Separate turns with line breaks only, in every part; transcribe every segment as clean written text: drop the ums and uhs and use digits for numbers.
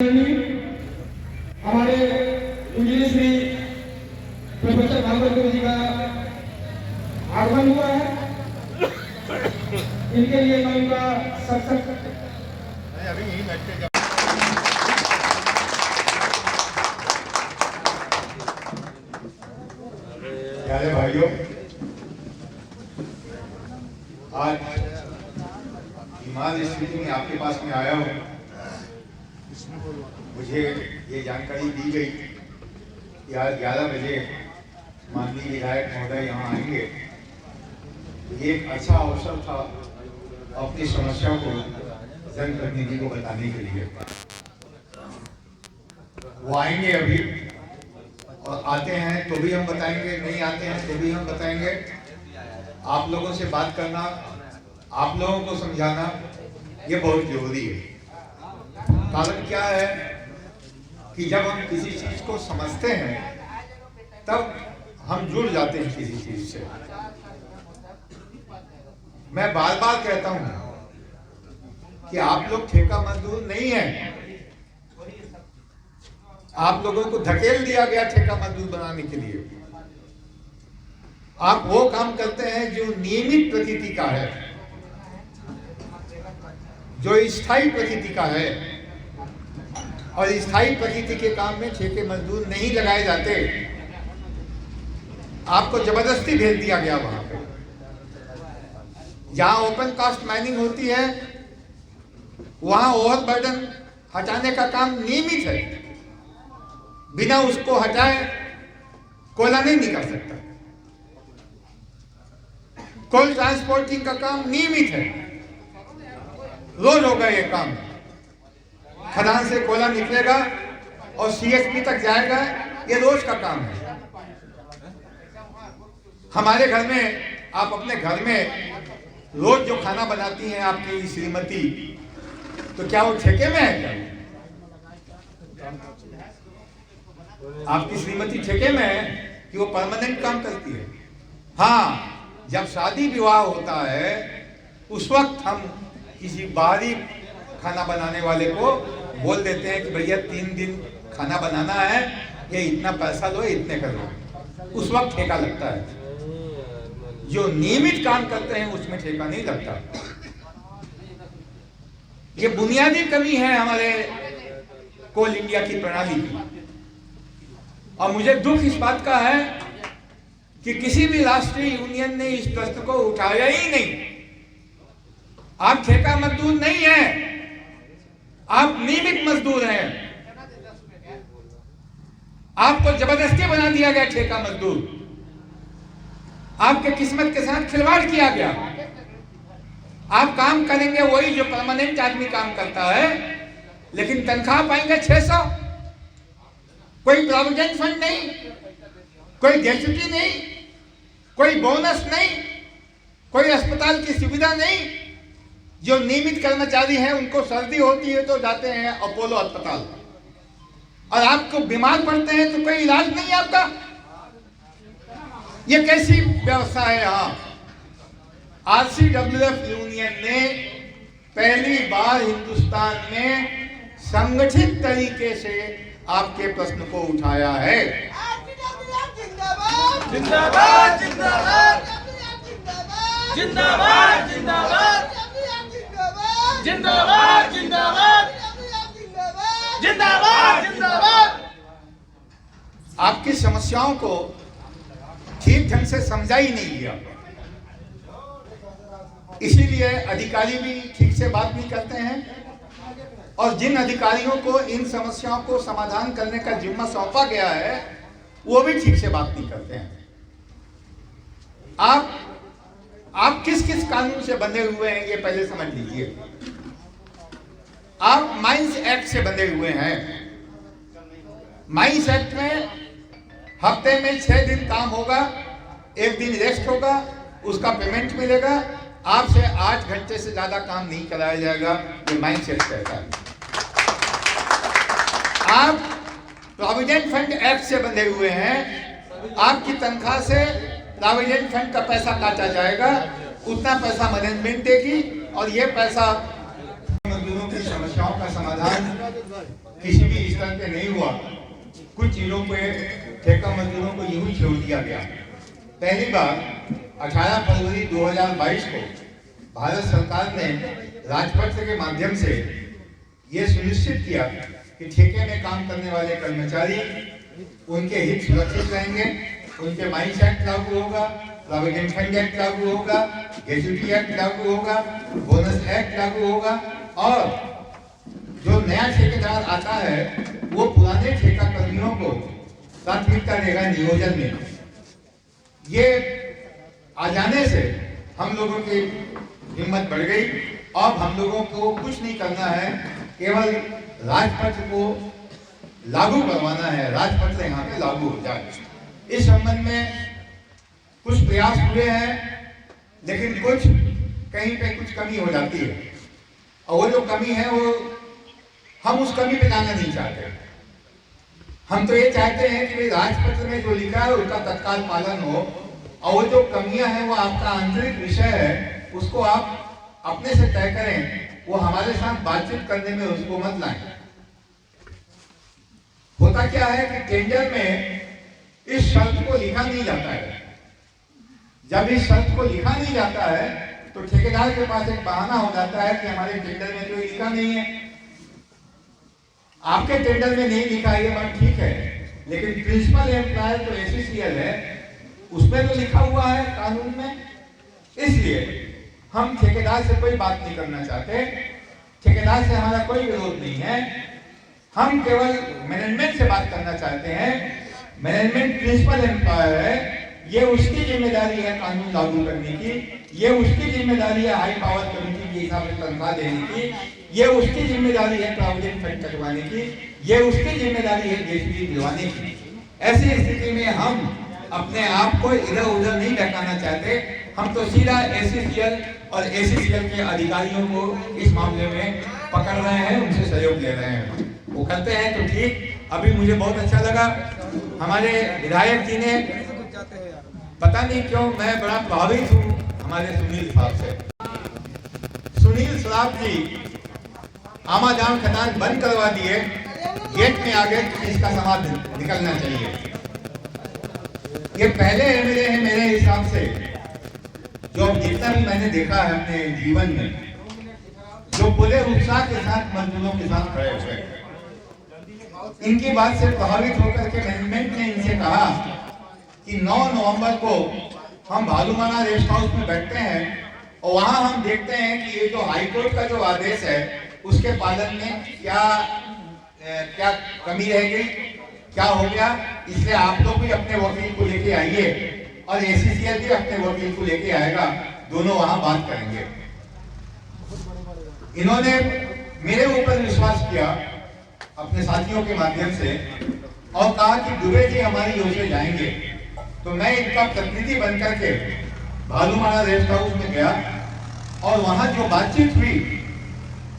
हमारे engineer Shri professor Bhagavat गुरु जी का आगमन हुआ है। इनके लिए मैं इनका सत्संग
अभी यही बैठते प्यारे भाइयों, आज हिमालय स्थिति में आपके पास में आया हूँ। मुझे ये जानकारी दी गई कि आज 11 बजे माननीय विधायक महोदय यहाँ आएंगे। ये एक अच्छा अवसर था अपनी समस्या को जनप्रतिनिधि को बताने के लिए। वो आएंगे अभी, और आते हैं तो भी हम बताएंगे, नहीं आते हैं तो भी हम बताएंगे। आप लोगों से बात करना, आप लोगों को समझाना, ये बहुत जरूरी है। कारण क्या है कि जब हम किसी चीज को समझते हैं तब हम जुड़ जाते हैं किसी चीज से। मैं बार बार कहता हूं कि आप लोग ठेका मजदूर नहीं हैं। आप लोगों को धकेल दिया गया ठेका मजदूर बनाने के लिए। आप वो काम करते हैं जो नियमित प्रकृति का है, जो स्थायी प्रकृति का है, और स्थायी प्रकृति के काम में ठेके मजदूर नहीं लगाए जाते। आपको जबरदस्ती भेज दिया गया वहां पे। जहां ओपन कास्ट माइनिंग होती है वहां ओवरबर्डन हटाने का काम नियमित है। बिना उसको हटाए कोयला नहीं निकल सकता। कोल ट्रांसपोर्टिंग का काम नियमित है, रोज होगा ये काम। खदान से कोयला निकलेगा और सीएसपी तक जाएगा, ये रोज का काम है। हमारे घर में, आप अपने घर में रोज जो खाना बनाती हैं आपकी श्रीमती, तो क्या वो ठेके में है क्या? आपकी श्रीमती ठेके में है कि वो परमानेंट काम करती है? हाँ, जब शादी विवाह होता है उस वक्त हम किसी बाहरी खाना बनाने वाले को बोल देते हैं कि भैया 3 दिन खाना बनाना है, ये इतना पैसा लो, इतने करो। उस वक्त ठेका लगता है। जो नियमित काम करते हैं उसमें ठेका नहीं लगता। ये बुनियादी कमी है हमारे कोल इंडिया की प्रणाली की। और मुझे दुख इस बात का है कि किसी भी राष्ट्रीय यूनियन ने इस प्रश्न को उठाया ही नहीं। आप ठेका मजदूर नहीं हैं, आप नियमित मजदूर हैं। आपको जबरदस्ती बना दिया गया ठेका मजदूर। आपके किस्मत के साथ खिलवाड़ किया गया। आप काम करेंगे वही जो परमानेंट आदमी काम करता है, लेकिन तनख्वाह पाएंगे 600। कोई प्रोविडेंट फंड नहीं, कोई ग्रेच्युटी नहीं, कोई बोनस नहीं, कोई अस्पताल की सुविधा नहीं। जो नियमित कर्मचारी हैं उनको सर्दी होती है तो जाते हैं अपोलो अस्पताल, और आपको बीमार पड़ते हैं तो कोई इलाज नहीं है आपका। ये कैसी व्यवस्था है? यहाँ RCWF यूनियन ने पहली बार हिंदुस्तान में संगठित तरीके से आपके प्रश्न को उठाया है।
जिंदाबाद जिंदाबाद जिंदाबाद जिंदाबाद जिंदाबाद जिंदाबाद जिंदाबाद जिंदाबाद जिंदाबाद।
आपकी समस्याओं को ठीक ढंग से समझा ही नहीं गया, इसीलिए अधिकारी भी ठीक से बात नहीं करते हैं। और जिन अधिकारियों को इन समस्याओं को समाधान करने का जिम्मा सौंपा गया है वो भी ठीक से बात नहीं करते हैं। आप किस किस कानून से बंधे हुए हैं ये पहले समझ लीजिए। आप माइंस एक्ट से बंधे हुए हैं। माइंस एक्ट में हफ्ते में 6 दिन काम होगा, 1 दिन रेस्ट होगा, उसका पेमेंट मिलेगा। आपसे 8 घंटे से ज्यादा काम नहीं कराया जाएगा, ये माइंस एक्ट कहता है। आप प्रोविडेंट फंड एक्ट से बंधे हुए हैं। आपकी तनख्वाह से प्रोविडेंट फंड का पैसा काटा जाएगा, उतना पैसा मैनेजमेंट देगी, और ये पैसा मजदूरों की समस्याओं का समाधान किसी भी स्तर पे नहीं हुआ। कुछ चीजों पे ठेका मजदूरों को यूं ही छोड़ दिया गया। पहली बार 18 फरवरी 2022 को भारत सरकार ने राजपत्र के माध्यम से ये सुनिश्चित किया कि ठेके में काम करने वाले कर्मचारी, उनके हित सुरक्षित रहेंगे, उनके माइंस एक्ट लागू होगा, प्रोविडेंट फंड एक्ट लागू होगा, ग्रेच्युटी एक्ट लागू होगा, बोनस एक्ट लागू होगा, और जो नया ठेकेदार आता है वो पुराने ठेका कर्मियों को प्राथमिकता देगा नियोजन में। ये आ जाने से हम लोगों की हिम्मत बढ़ गई। अब हम लोगों को कुछ नहीं करना है, केवल राजपत्र को लागू करवाना है, राजपत्र यहाँ पे लागू हो जाए। इस संबंध में कुछ प्रयास हुए हैं, लेकिन कुछ कहीं पे कुछ कमी हो जाती है, और वो जो कमी है वो हम उस कमी पे जाना नहीं चाहते। हम तो ये चाहते हैं कि भाई राजपत्र में जो लिखा है उसका तत्काल पालन हो, और वो जो कमियां हैं वो आपका आंतरिक विषय है, उसको आप अपने से तय करें, वो हमारे साथ बातचीत करने में उसको मत लाएं। होता क्या है कि टेंडर में इस शर्त को लिखा नहीं जाता है। जब इस शर्त को लिखा नहीं जाता है तो ठेकेदार के पास एक बहाना हो जाता है कि हमारे टेंडर में तो लिखा नहीं है। आपके टेंडर में नहीं लिखा है, ये बात ठीक है, लेकिन प्रिंसिपल एम्प्लॉयर जो एसीसीएल है उसमें तो लिखा हुआ है कानून में। इसलिए हम ठेकेदार से कोई बात नहीं करना चाहते, ठेकेदार से हमारा कोई विरोध नहीं है, हम केवल मैनेजमेंट से बात करना चाहते हैं। मैनेजमेंट प्रिंसिपल एम्प्लॉयर है, ये उसकी जिम्मेदारी है कानून लागू करने की, ये उसकी जिम्मेदारी है हाई पावर कमेटी के हिसाब से तनख्वाह देने की, ये उसकी जिम्मेदारी है प्रोविडेंट फंड कटवाने की, ये उसकी जिम्मेदारी है ग्रेच्युटी दिलवाने की। ऐसी स्थिति में हम अपने आप को इधर उधर नहीं बहकाना चाहते। हम तो सीधा एसीसीएल और एसीसीएल के अधिकारियों को इस मामले में पकड़ रहे हैं, उनसे सहयोग ले रहे हैं। वो करते हैं तो ठीक। अभी मुझे बहुत अच्छा लगा, हमारे विधायक जी ने, पता नहीं क्यों मैं बड़ा प्रभावित हूँ हमारे सुनील साहब से। सुनील साहब जी आमाजाम खदान बंद करवा दिए, गेट में आगे इसका समाज निकलना चाहिए। ये पहले एमएलए हैं मेरे हिसाब से, जो जितना भी मैंने देखा है अपने जीवन में, जो पूरे उत्साह के साथ मजदूरों के साथ खड़े हुए। इनकी बात से प्रभावित होकर के मैनेजमेंट ने इनसे कहा कि 9 नवंबर को हम भालूमाना रेस्ट हाउस में बैठते हैं और वहां हम देखते हैं कि ये जो हाईकोर्ट का जो आदेश है उसके पालन में क्या कमी रह गई, क्या हो गया। इसलिए आप लोग भी अपने वकील को लेके आइए और एसीसीएल भी अपने वकील को लेके आएगा, दोनों वहां बात करेंगे। इन्होंने मेरे ऊपर विश्वास किया अपने साथियों के माध्यम से और कहा कि दुबे जी हमारी ओर से जाएंगे। तो मैं इनका प्रतिनिधि बनकर के भालूमाना रेस्ट हाउस में गया और वहां जो बातचीत हुई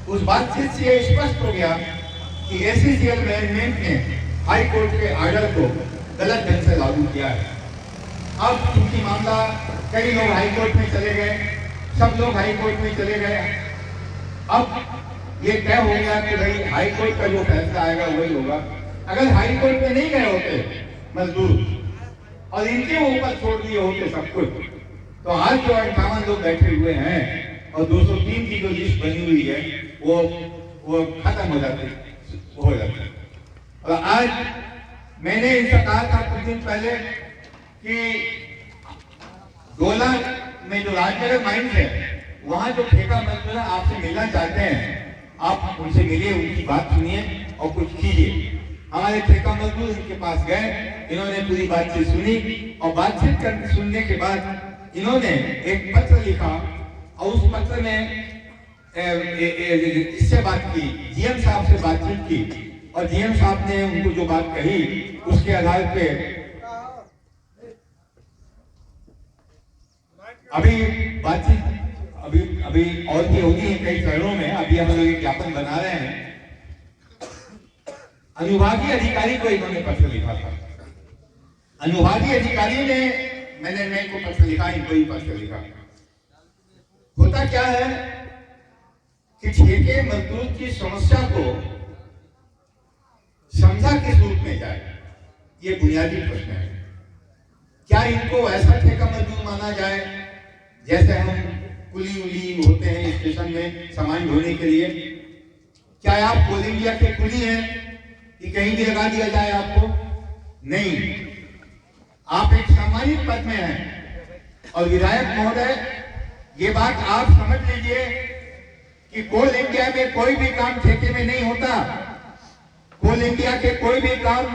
उस बातचीत से यह स्पष्ट हो गया कि एसीसीएल मैनेजमेंट ने हाई कोर्ट के ऑर्डर को गलत ढंग से लागू किया है। अब चूंकि मामला, कई लोग हाई कोर्ट में चले गए, सब लोग हाई कोर्ट में चले गए, अब ये तय हो गया कि भाई हाई कोर्ट का जो फैसला आएगा वही होगा। अगर हाई कोर्ट में नहीं गए होते मजदूर और इनके ऊपर छोड़ दिए होते सब कुछ, तो आज जो 58 लोग बैठे हुए हैं और 203 की जो लिस्ट बनी हुई है वो खत्म हो जाती। और आज मैंने इनसे कहा था कुछ दिन पहले कि गोला में जो राजनगर माइंस है वहां जो ठेका मजदूर आपसे मिलना चाहते हैं, आप उनसे मिलिए, उनकी बात सुनिए और कुछ कीजिए। हमारे ठेका मजदूर इनके पास गए, इन्होंने पूरी बातचीत सुनी और बातचीत सुनने के बाद इन्होंने एक पत्र लिखा और उस पत्र में इससे बात की, जीएम साहब से बातचीत की और जीएम साहब ने उनको जो बात कही उसके आधार पे अभी बातचीत अभी और भी होगी है कई शहरों में। अभी हम लोग एक ज्ञापन बना रहे हैं। अनुभागीय अधिकारी को इन्होंने पत्र लिखा था, अनुभागीय अधिकारी ने मैनेजमेंट को पत्र लिखा, इनको ही पत्र लिखा। होता क्या है कि ठेके मजदूर की समस्या को संख्या किस रूप में जाए, ये बुनियादी प्रश्न है। क्या इनको ऐसा ठेका मजदूर माना जाए जैसे हम कुली उली होते हैं स्टेशन में सामान ढोने के लिए? क्या आप कोल इंडिया के कुली हैं कि कहीं भी लगा दिया जाए आपको? नहीं, आप एक सम्मानित पद में हैं। और विधायक महोदय, ये बात आप समझ लीजिए कि कोल इंडिया में कोई भी काम ठेके में नहीं होता। कोल इंडिया के कोई भी काम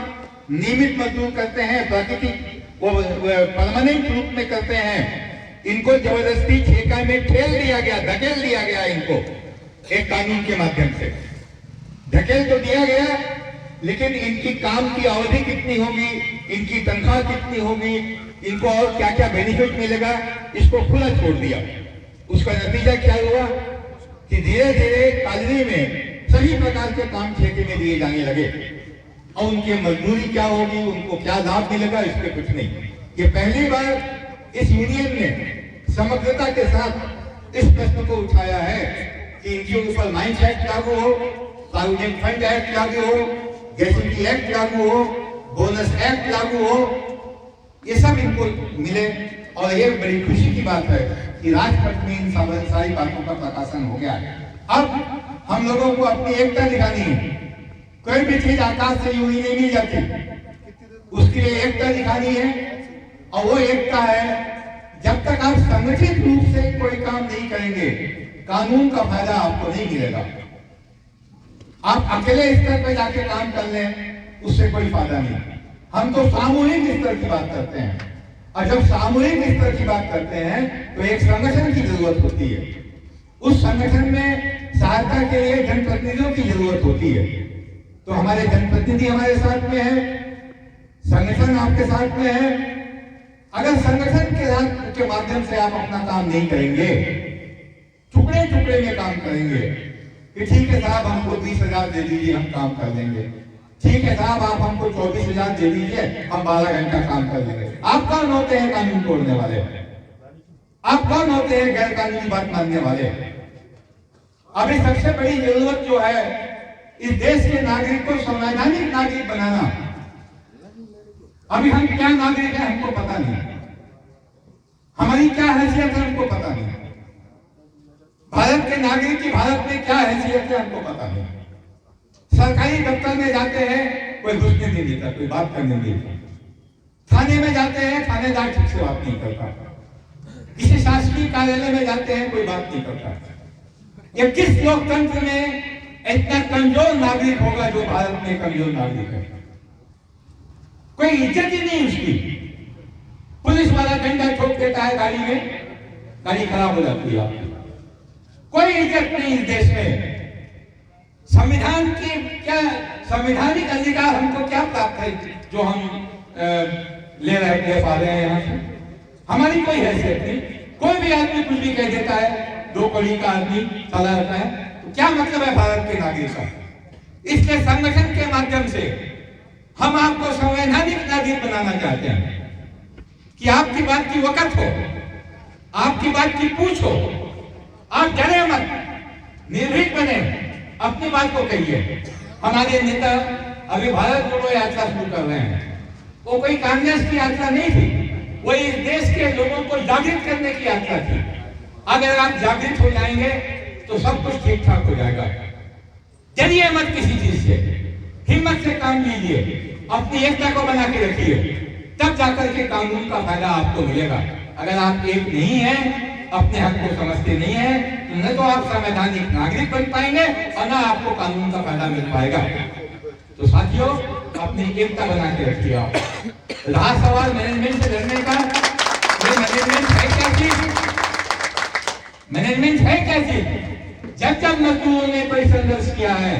नियमित मजदूर करते हैं, प्राकृतिक वो परमानेंट रूप में करते हैं। इनको जबरदस्ती ठेका में ठेल दिया गया, धकेल दिया गया। इनको एक कानून के माध्यम से धकेल तो दिया गया, लेकिन इनकी काम की अवधि कितनी होगी, इनकी तनख्वाह कितनी होगी, इनको और क्या क्या बेनिफिट मिलेगा, इसको खुला छोड़ दिया। उसका नतीजा क्या हुआ कि धीरे धीरे कॉलोनी में सभी प्रकार के काम ठेके में दिए जाने लगे। और उनकी मजदूरी क्या होगी, उनको क्या लाभ मिलेगा, इस पे कुछ नहीं। ये पहली बार इस यूनियन ने समग्रता के साथ इस प्रश्न को उठाया है कि इनके ऊपर माइंस एक्ट लागू हो, प्रोविडेंट फंड एक्ट लागू हो, ग्रेच्युटी एक्ट लागू हो, बोनस एक्ट लागू हो, ये सब इनको मिले। और ये बड़ी खुशी की बात है कि राजपथ में इन सारी बातों का प्रकाशन हो गया है। अब हम लोगों को अपनी एकता दिखानी है। कोई भी चीज आकाश से यूं ही नहीं मिल जाती, उसके लिए एकता दिखानी है। और वो एकता है, जब तक आप संगठित रूप से कोई काम नहीं करेंगे, कानून का फायदा आपको नहीं मिलेगा। आप अकेले स्तर पर जाके काम कर लें, उससे कोई फायदा नहीं। हम तो सामूहिक स्तर की बात करते हैं, और जब सामूहिक स्तर की बात करते हैं तो एक संगठन की जरूरत होती है। उस संगठन में सहायता के लिए जनप्रतिनिधियों की जरूरत होती है। तो हमारे जनप्रतिनिधि हमारे साथ में है, संगठन आपके साथ में है। अगर संगठन के माध्यम से आप अपना काम नहीं करेंगे, टुकड़े टुकड़े में काम करेंगे कि ठीक है साहब हमको 20,000 दे दीजिए, हम काम कर लेंगे। ठीक है साहब आप हमको 24,000 दे दीजिए, हम 12 घंटा काम कर लेंगे। आप कौन होते हैं कानून तोड़ने वाले? आप कौन होते हैं गैर कानूनी बात मानने वाले? अभी सबसे बड़ी जरूरत जो है इस देश के नागरिक को संवैधानिक नागरिक बनाना। अभी हम क्या नागरिक हैं हमको पता नहीं, हमारी क्या हैसियत है हमको पता नहीं, भारत के नागरिक की भारत में क्या हैसियत है हमको पता नहीं। सरकारी दफ्तर में जाते हैं कोई घुसने नहीं देता, कोई बात करने नहीं देता। थाने में जाते हैं थानेदार ठीक से बात नहीं करता। किसी शासकीय कार्यालय में जाते हैं कोई बात नहीं करता। ये किस लोकतंत्र में इतना कमजोर नागरिक होगा जो भारत में कमजोर नागरिक है? कोई इज्जत ही नहीं उसकी। पुलिस वाला डंडा ठोक देता है गाड़ी में, गाड़ी खराब हो जाती है आपकी। कोई इज्जत नहीं इस देश में। संविधान की क्या संवैधानिक अधिकार हमको क्या प्राप्त है जो हम ले पा रहे हैं यहाँ से? हमारी कोई हैसियत नहीं। कोई भी आदमी कुछ भी कह देता है, 2 कौड़ी का आदमी चला जाता है, तो क्या मतलब है भारत के नागरिक का? इसलिए संगठन के माध्यम से हम आपको संवैधानिक नागरिक बनाना चाहते हैं कि आपकी बात की वक़्त हो, आपकी बात की पूछ हो। आप डरे मत, निर्भीक बने, अपनी बात को कहिए। हमारे नेता अभी भारत जोड़ो यात्रा शुरू कर रहे हैं। वो कोई कांग्रेस की यात्रा नहीं थी, वो इस देश के लोगों को जागृत करने की यात्रा थी। अगर आप जागृत हो जाएंगे तो सब कुछ ठीक ठाक हो जाएगा। डरिए मत किसी चीज से, हिम्मत से काम लीजिए, अपनी एकता को बना के रखिए, तब जाकर के कानून का फायदा आपको मिलेगा। अगर आप एक नहीं है, अपने हक को समझते नहीं है, तो न तो आप संवैधानिक नागरिक बन पाएंगे और न आपको कानून का फायदा मिल पाएगा। तो साथियों, अपनी एकता बना के रखिए। आप रहा सवाल मैनेजमेंट से लड़ने का, मैनेजमेंट है क्या चीज? मैनेजमेंट है क्या चीज? जब जब मजदूरों ने कोई संघर्ष किया है,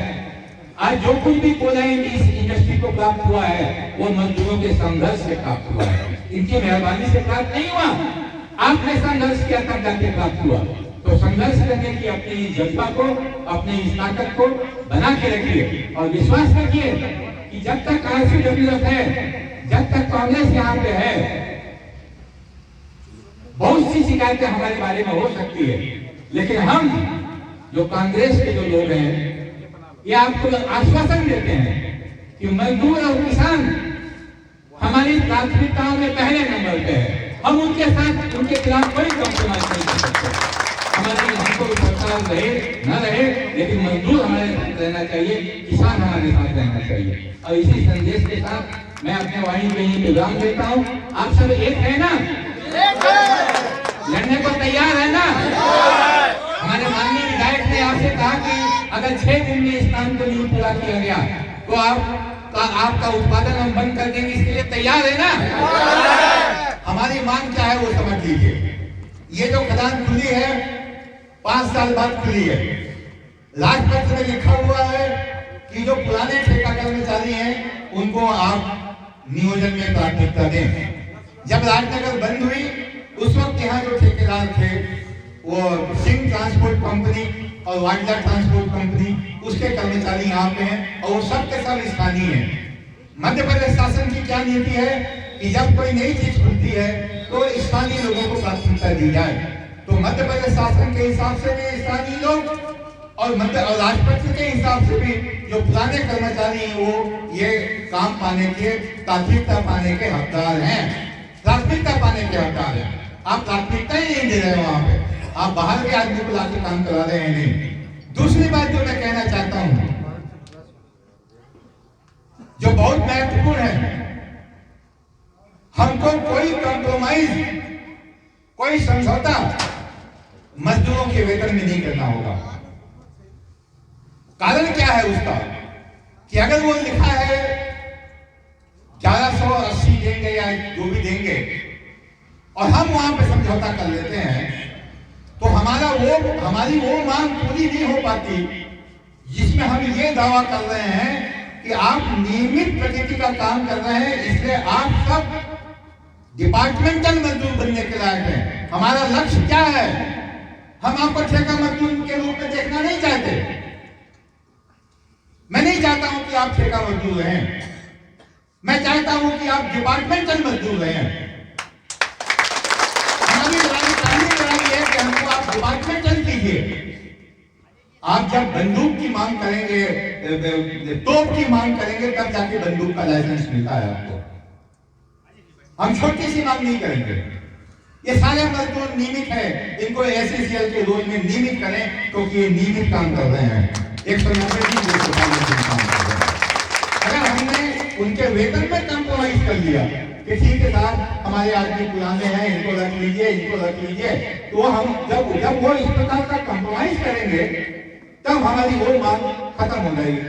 आज जो कुछ भी कोलैंड इस इंडस्ट्री को प्राप्त हुआ है वो मजदूरों के संघर्ष से प्राप्त हुआ है, इनकी मेहरबानी से प्राप्त नहीं हुआ। आपने संघर्ष किया तब जाके प्राप्त हुआ। तो संघर्ष करने की अपनी जज्बा को, अपनी इस ताकत को बना के रखिए और विश्वास रखिए कि जब तक RCWF है, जब तक कांग्रेस यहाँ पे है, बहुत सी शिकायतें हमारे बारे में हो सकती है, लेकिन हम जो कांग्रेस के जो लोग हैं ये आपको आश्वासन देते हैं कि मजदूर और किसान हमारी प्राथमिकताओं में पहले नंबर पे है। हम उनके साथ उनके खिलाफ कोई कॉम्प्रोमाइज नहीं कर सकते। हमारी हमको सरकार रहे न रहे, लेकिन मजदूर हमारे साथ रहना चाहिए, किसान हमारे साथ रहना चाहिए। और इसी संदेश के साथ मैं अपने वाणी पे ही विराम देता हूँ। आप सब एक है ना? लड़ने को तैयार है ना? हमारे माननीय विधायक ने आपसे कहा कि अगर 6 दिन में इस काम को नहीं पूरा किया गया तो आपका उत्पादन हम बंद कर देंगे, इसके लिए तैयार है ना? हमारी मांग क्या है वो समझ लीजिए। ये जो खदान खुली है 5 साल बाद खुली है। राजपत्र में लिखा हुआ है कि जो पुराने ठेका कर्मचारी हैं उनको आप नियोजन में प्राथमिकता दें। जब राजनगर बंद हुई उस वक्त यहाँ जो ठेकेदार थे वो सिंह ट्रांसपोर्ट कंपनी और वाडला ट्रांसपोर्ट कंपनी, उसके कर्मचारी यहाँ पे हैं और वो सब के सब स्थानीय हैं। मध्य प्रदेश शासन की क्या नीति है कि जब कोई नई चीज खुलती है तो स्थानीय लोगों को प्राथमिकता दी जाए। तो मध्य प्रदेश शासन के हिसाब से भी स्थानीय लोग और राजपत्र के हिसाब से भी जो पुराने कर्मचारी हैं वो ये काम पाने के, प्राथमिकता पाने के हकदार हैं, प्राथमिकता पाने के हकदार हैं। आप प्राथमिकता ही नहीं दे रहे हो वहां पे, आप बाहर के आदमी को लाके काम करा रहे हैं। नहीं। दूसरी बात जो मैं कहना चाहता हूं, जो बहुत महत्वपूर्ण है, हमको कोई कॉम्प्रोमाइज, कोई समझौता मजदूरों के वेतन में नहीं करना होगा। कारण क्या है उसका कि अगर वो लिखा है 1180 देंगे या जो भी देंगे और हम वहां पे समझौता कर लेते हैं तो हमारी वो मांग पूरी नहीं हो पाती जिसमें हम ये दावा कर रहे हैं कि आप नियमित प्रकृति का काम कर रहे हैं, इसलिए आप सब डिपार्टमेंटल मजदूर बनने के लायक हैं। हमारा लक्ष्य क्या है? हम आपको ठेका मजदूर के रूप में देखना नहीं चाहते। मैं नहीं चाहता हूं कि आप ठेका मजदूर हैं, मैं चाहता हूं कि आप डिपार्टमेंटल मजदूर हैं। हमारी लड़ाई है कि हमको आप डिपार्टमेंटल कीजिए। आप जब बंदूक की मांग करेंगे, तोप की मांग करेंगे, तब जाके बंदूक का लाइसेंस मिलता है आपको। हम छोटी सी मांग नहीं करेंगे। ये सारे मजदूर नियमित है, इनको एससीसीएल के रोल में नियमित करें क्योंकि ये नियमित काम कर रहे हैं। 190 दिन काम कर रहे हैं। अगर हमने उनके वेतन में कॉम्प्रोमाइज कर लिया कि ठीक है साहब हमारे आदमी पुराने हैं, इनको रख लीजिए, तो हम जब वो इस प्रकार का कॉम्प्रोमाइज करेंगे तब हमारी वो मांग खत्म हो जाएगी।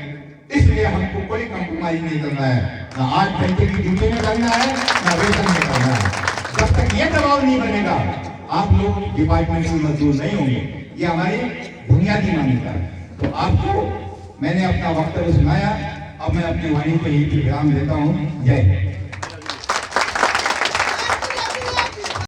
इसलिए हमको कोई कॉम्प्रोमाइज नहीं करना है, ना 8 घंटे की ड्यूटी में करना है, ना वेतन में करना है। जब तक ये दबाव नहीं बनेगा आप लोग डिपार्टमेंटल मजदूर नहीं होंगे। ये हमारी बुनियादी मान्यता है। तो आपको मैंने अपना वक्तव्य सुनाया, अब मैं अपनी वाणी को यही विराम देता हूँ। जय हिंद।